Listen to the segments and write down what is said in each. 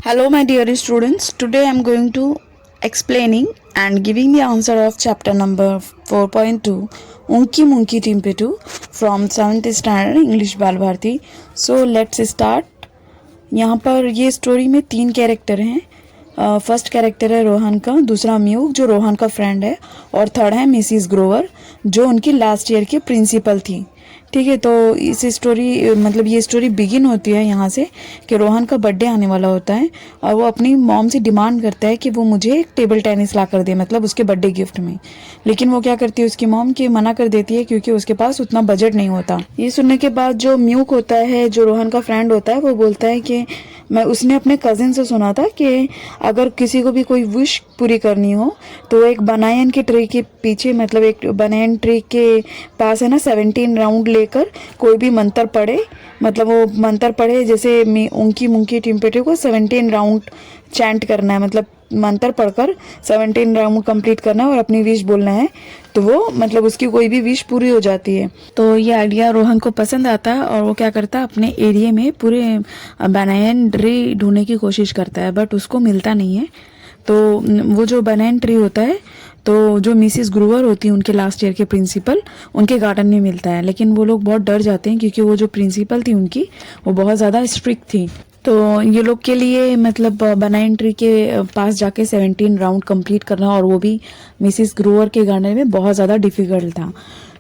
Hello my dear students, today I am going to explaining and giving the answer of chapter number 4.2 Unki Munki Timpetu from 7th standard English बाल Bharti. So let's start. यहाँ पर ये story में 3 character हैं. First character है रोहन का, दूसरा म्यूक जो रोहन का फ्रेंड है, और थर्ड है मिसिस ग्रोवर जो उनकी लास्ट ईयर की प्रिंसिपल थी. ठीक है, तो इस स्टोरी मतलब ये स्टोरी बिगिन होती है यहाँ से कि रोहन का बर्थडे आने वाला होता है और वो अपनी मॉम से डिमांड करता है कि वो मुझे एक टेबल टेनिस ला कर दे, मतलब उसके बर्थडे गिफ्ट में. लेकिन वो क्या करती है, उसकी मॉम की मना कर देती है क्योंकि उसके पास उतना बजट नहीं होता. ये सुनने के बाद जो म्यूक होता है, जो रोहन का फ्रेंड होता है, वो बोलता है कि उसने अपने कजिन से सुना था कि अगर किसी को भी कोई विश पूरी करनी हो तो एक बनायन के ट्री के पीछे, मतलब एक बनायन ट्री के पास है ना, 17 राउंड लेकर कोई भी मंत्र पढ़े, मतलब वो मंत्र पढ़े जैसे उनकी मुंकी टिम्पेटे को 17 राउंड चैंट करना है, मतलब मंत्र पढ़कर 17 राउंड कंप्लीट करना है और अपनी विश बोलना है, तो वो मतलब उसकी कोई भी विश पूरी हो जाती है. तो ये आइडिया रोहन को पसंद आता है और वो क्या करता है, अपने एरिया में पूरे बनायन ट्री ढूंढने की कोशिश करता है, बट उसको मिलता नहीं है. तो वो जो बनायन ट्री होता है, तो जो मिसिस ग्रोवर होती है उनके लास्ट ईयर के प्रिंसिपल, उनके गार्डन में मिलता है. लेकिन वो लोग बहुत डर जाते हैं क्योंकि वो जो प्रिंसिपल थी उनकी, वो बहुत ज़्यादा स्ट्रिक्ट थी. तो ये लोग के लिए मतलब बनायन ट्री के पास जाके 17 राउंड कंप्लीट करना, और वो भी मिसिस ग्रोवर के गार्डन में, बहुत ज़्यादा डिफिकल्ट था.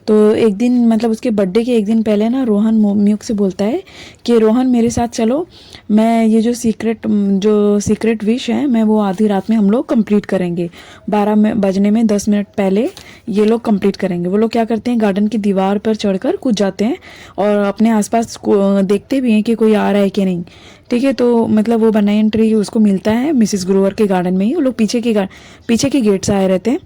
तो एक दिन मतलब उसके बर्थडे के एक दिन पहले ना रोहन म्यूक से बोलता है कि रोहन मेरे साथ चलो, मैं ये जो सीक्रेट विश है मैं वो आधी रात में हम लोग कंप्लीट करेंगे. 12 बजने में 10 मिनट पहले ये लोग कंप्लीट करेंगे. वो लोग क्या करते हैं, गार्डन की दीवार पर चढ़कर कूद जाते हैं और अपने आसपास देखते भी हैं कि कोई आ रहा है कि नहीं. ठीक है, तो मतलब वो बनायन ट्री उसको मिलता है मिसिस ग्रोवर के गार्डन में ही. वो लोग पीछे के गेट से आए रहते हैं.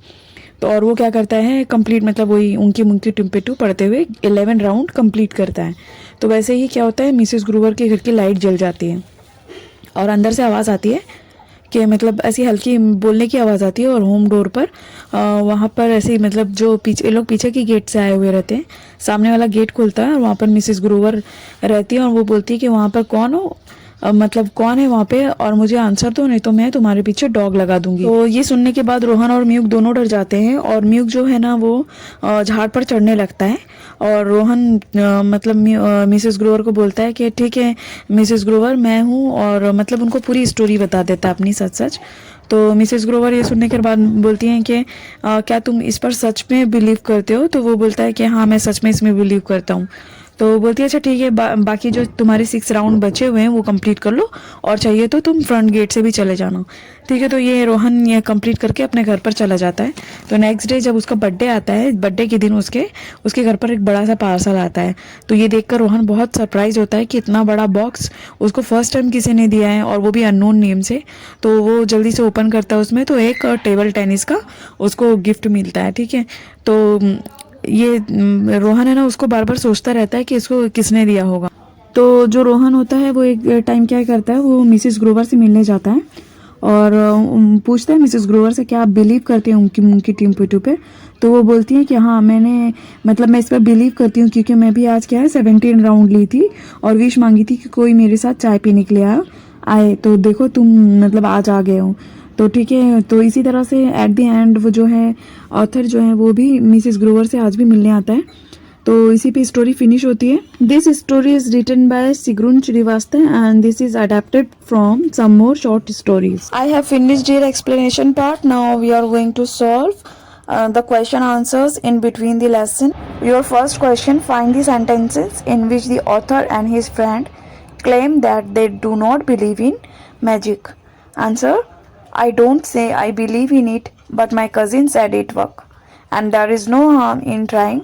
तो और वो क्या करता है, कंप्लीट मतलब वही उनकी मुंकी टिम्पेटू पढ़ते हुए 11 राउंड कंप्लीट करता है. तो वैसे ही क्या होता है, मिसिस ग्रोवर के घर की लाइट जल जाती है और अंदर से आवाज़ आती है कि मतलब ऐसी हल्की बोलने की आवाज़ आती है, और होम डोर पर वहाँ पर ऐसे मतलब जो पीछे के गेट से आए हुए रहते हैं, सामने वाला गेट खुलता है और वहाँ पर मिसिस ग्रोवर रहती है और वो बोलती है कि वहाँ पर कौन हो, मतलब कौन है वहाँ पे, और मुझे आंसर दो नहीं तो मैं तुम्हारे पीछे डॉग लगा दूंगी. तो ये सुनने के बाद रोहन और म्यूक दोनों डर जाते हैं और म्यूक जो है ना वो झाड़ पर चढ़ने लगता है. और रोहन मतलब मिसेस ग्रोवर को बोलता है कि ठीक है मिसेस ग्रोवर मैं हूँ, और मतलब उनको पूरी स्टोरी बता देता है अपनी सच. तो मिसेस ग्रोवर ये सुनने के बाद बोलती हैं कि क्या तुम इस पर सच में बिलीव करते हो. तो वो बोलता है कि हाँ मैं सच में इसमें बिलीव करता हूँ. तो बोलती है अच्छा ठीक है, बाकी जो तुम्हारे 6 राउंड बचे हुए हैं वो कंप्लीट कर लो, और चाहिए तो तुम फ्रंट गेट से भी चले जाना. ठीक है, तो ये रोहन ये कंप्लीट करके अपने घर पर चला जाता है. तो नेक्स्ट डे जब उसका बर्थडे आता है, बर्थडे के दिन उसके घर पर एक बड़ा सा पार्सल आता है. तो ये देखकर रोहन बहुत सरप्राइज होता है कि इतना बड़ा बॉक्स उसको फर्स्ट टाइम किसी ने दिया है, और वो भी अननोन नेम से. तो वो जल्दी से ओपन करता है, उसमें तो एक टेबल टेनिस का उसको गिफ्ट मिलता है. ठीक है, तो ये रोहन है ना उसको बार बार सोचता रहता है कि इसको किसने दिया होगा. तो जो रोहन होता है वो एक टाइम क्या करता है, वो मिसिस ग्रोवर से मिलने जाता है और पूछता है मिसिस ग्रोवर से क्या आप बिलीव करते हैं उनकी टिम्पेटू पे. तो वो बोलती है कि हाँ मैं इस पर बिलीव करती हूँ क्योंकि मैं भी आज क्या है 17 राउंड ली थी और विश मांगी थी कि कोई मेरे साथ चाय पीने के लिए आए, तो देखो तुम मतलब आज आ गए हो. तो ठीक है, तो इसी तरह से एट द एंड वो जो है ऑथर जो है वो भी मिसिस ग्रोवर से आज भी मिलने आता है. तो इसी पे स्टोरी फिनिश होती है. This story is written by Sigrun Srivastava and this is adapted from some more short stories. I have finished your explanation part. Now we are going to solve the question answers in between the lesson. Your first question, find the sentences in which the author and his friend claim that they do not believe in magic. Answer: I don't say I believe in it, but my cousin said it work, and there is no harm in trying.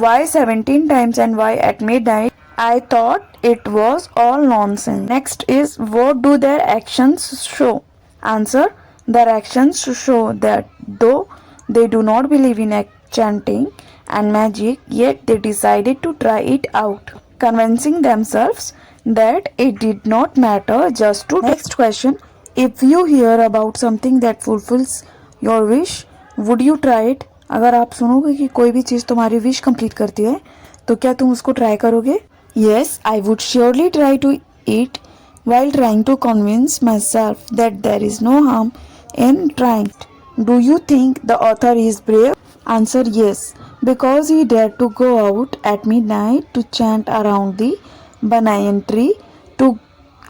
Why 17 times and why at midnight? I thought it was all nonsense. Next is, what do their actions show? Answer: their actions show that though they do not believe in chanting and magic, yet they decided to try it out, convincing themselves that it did not matter just to. Next question, if you hear about something that fulfills your wish, would you try it? अगर आप सुनोगे कि कोई भी चीज़ तुम्हारी wish complete करती है तो क्या तुम उसको ट्राई करोगे? Yes, I would surely try to it. while trying to convince myself that there is no harm in trying. Do you think the author is brave? Answer: yes, because he dared to go out at midnight to chant around the banyan tree to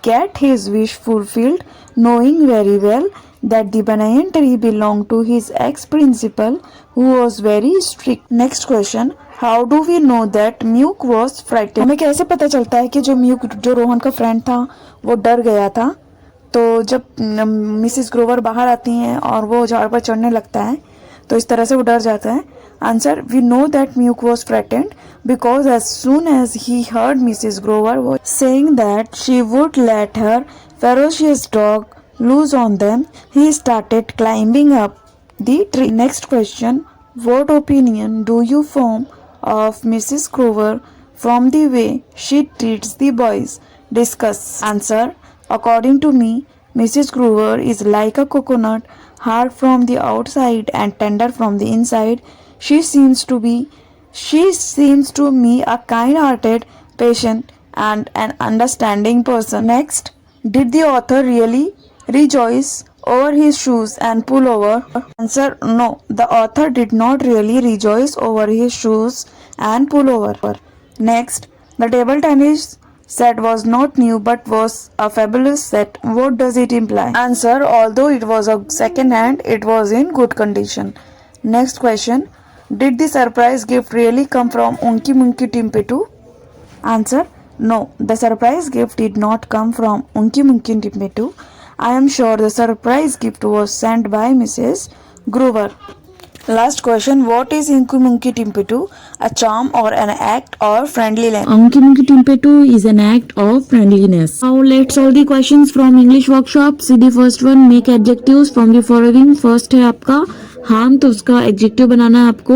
get his wish fulfilled, knowing very well that the banyan tree belonged to his ex-principal who was very strict. Next question: how do we know that म्यूक was frightened? हमें कैसे पता चलता है कि जो म्यूक जो रोहन का friend था वो डर गया था? तो जब मिसिस ग्रोवर बाहर आती हैं और वो झाड़ पर चढ़ने लगता है तो इस तरह से वो डर जाता है. आंसर: वी नो दैट म्यूक was frightened because as soon as he heard Mrs Grover was saying that she would let her ferocious dog loose on them, he started climbing up the tree. Next question: what opinion do you form of Mrs. Grover from the way she treats the boys? Discuss. Answer: according to me, Mrs. Grover is like a coconut, hard from the outside and tender from the inside. She seems to me a kind-hearted, patient, and an understanding person. Next, did the author really rejoice over his shoes and pull over? Answer: no, the author did not really rejoice over his shoes and pull over. Next, the table tennis set was not new but was a fabulous set. What does it imply? Answer: although it was a second hand, it was in good condition. Next question: did the surprise gift really come from Unky Munky Timpettu? Answer: no, the surprise gift did not come from Unky Munky Timpettu. I am sure the surprise gift was sent by Mrs. Grover. Last question: what is Unky Munky Timpettu? A charm or an act or friendliness? Unky Munky Timpettu is an act of friendliness. Now let's solve the questions from English workshop. See the first one: make adjectives from the following. First है आपका harm, तो उसका adjective बनाना है आपको.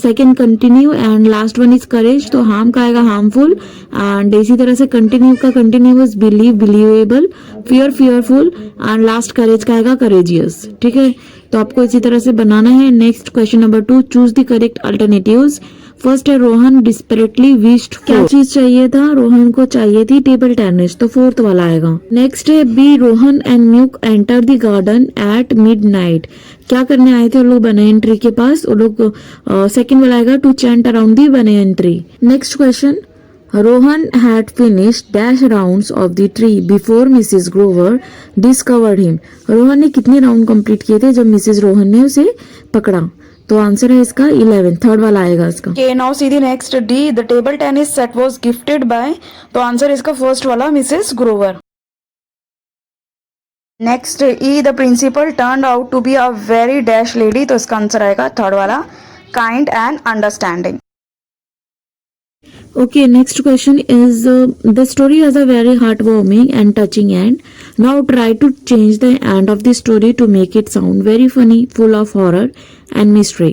Second continue and last one is courage, तो harm का आएगा harmful and इसी तरह से continue का continuous, believe believable, fear fearful and last courage का आएगा courageous. ठीक है, तो आपको इसी तरह से बनाना है. Next question number 2: choose the correct alternatives. First है रोहन डिस्परेटली विश्ड. क्या चीज चाहिए था? रोहन को चाहिए थी टेबल टेनिस, तो फोर्थ वाला आएगा. नेक्स्ट है बी: रोहन एंड म्यूक enter the garden at midnight. क्या करने आए थे लोग बनैन ट्री के पास? वो लोग सेकंड वाला आएगा to chant around the banyan tree. Next question: Rohan had finished dash rounds of the tree before Mrs. Grover discovered him. Rohan ने कितने राउंड कंप्लीट किए थे जब मिसेस रोहन ने उसे पकड़ा? तो आंसर है इसका 11, थर्ड वाला आएगा इसका. Okay, now see the next D. The table tennis set was gifted by. तो आंसर इसका फर्स्ट वाला Mrs Grover. Next E. The principal turned out to be a very dash lady. तो इसका आंसर आएगा थर्ड वाला kind and understanding. Okay, next question is the story has a very heartwarming and touching end. Now try to change the end of the story to make it sound very funny, full of horror and mystery.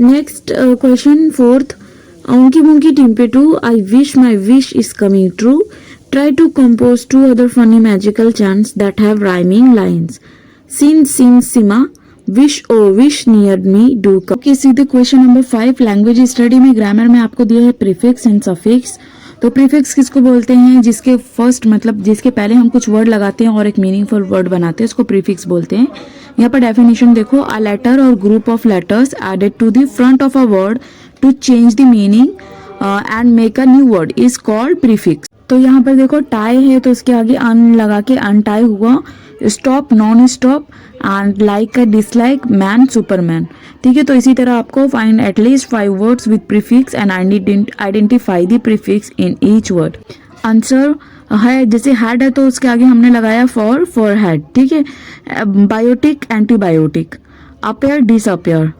Next question, fourth: Unky Munky Timpettu, I wish my wish is coming true. Try to compose two other funny magical chants that have rhyming lines. Sin sin sima, wish oh wish near me do come. Okay, सीधे question number 5. Language study में grammar में आपको दिया है prefix and suffix. तो prefix किसको बोलते हैं? जिसके फर्स्ट मतलब जिसके पहले हम कुछ वर्ड लगाते हैं और एक मीनिंगफुल वर्ड बनाते हैं, उसको प्रीफिक्स बोलते हैं. यहाँ पर डेफिनेशन देखो: अ लेटर और group of letters added to the front of a word to change the meaning and make a new word is called prefix. तो यहाँ पर देखो टाई है तो उसके आगे अन लगा के अनटाई हुआ. Stop, non stop and like a dislike, man Superman. ठीक है, तो इसी तरह आपको find at least 5 words with prefix and identify the prefix in each word. Answer है जैसे हेड है तो उसके आगे हमने लगाया फॉर हेड. ठीक है, biotic, antibiotic. Appear, disappear.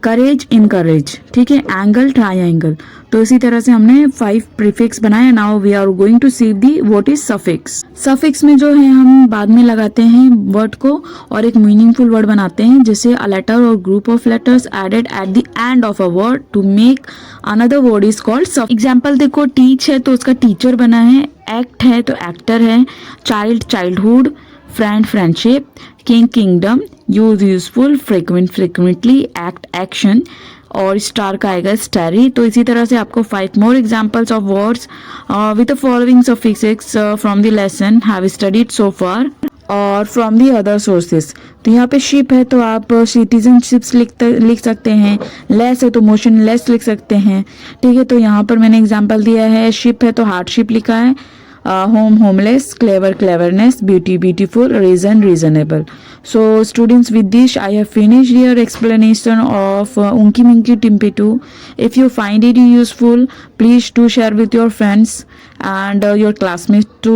Courage, encourage, ठीक है, एंगल, ट्रायंगल। तो इसी तरह से हमने 5 प्रीफिक्स बनाए। Now we are going to see the what is suffix. Suffix में जो है हम बाद में लगाते हैं वर्ड को और एक मीनिंगफुल वर्ड बनाते हैं, जैसे अ लेटर और group of letters added at the end of a word to make another word is called suffix. Example देखो, टीच है तो उसका टीचर बना है, एक्ट है तो एक्टर है, child, childhood, friend, friendship, king, kingdom, use, useful, frequent, frequently, act, action, और स्टार का आएगा स्टारी। तो इसी तरह से आपको 5 more examples of words with the following suffixes from the lesson have studied so far और फ्रॉम दी अदर सोर्सेस। तो यहाँ पे शिप है तो आप सिटीजनशिप्स लिख सकते हैं, लेस है तो मोशनलेस लिख सकते हैं, ठीक है। तो यहाँ पर मैंने एग्जांपल दिया है, शिप है तो हार्डशिप लिखा है, home, homeless, clever, cleverness, beauty, beautiful, reason, reasonable. So students, with this I have finished your explanation of Unki Munki Timpitu. If you find it useful, please do share with your friends and your classmates too.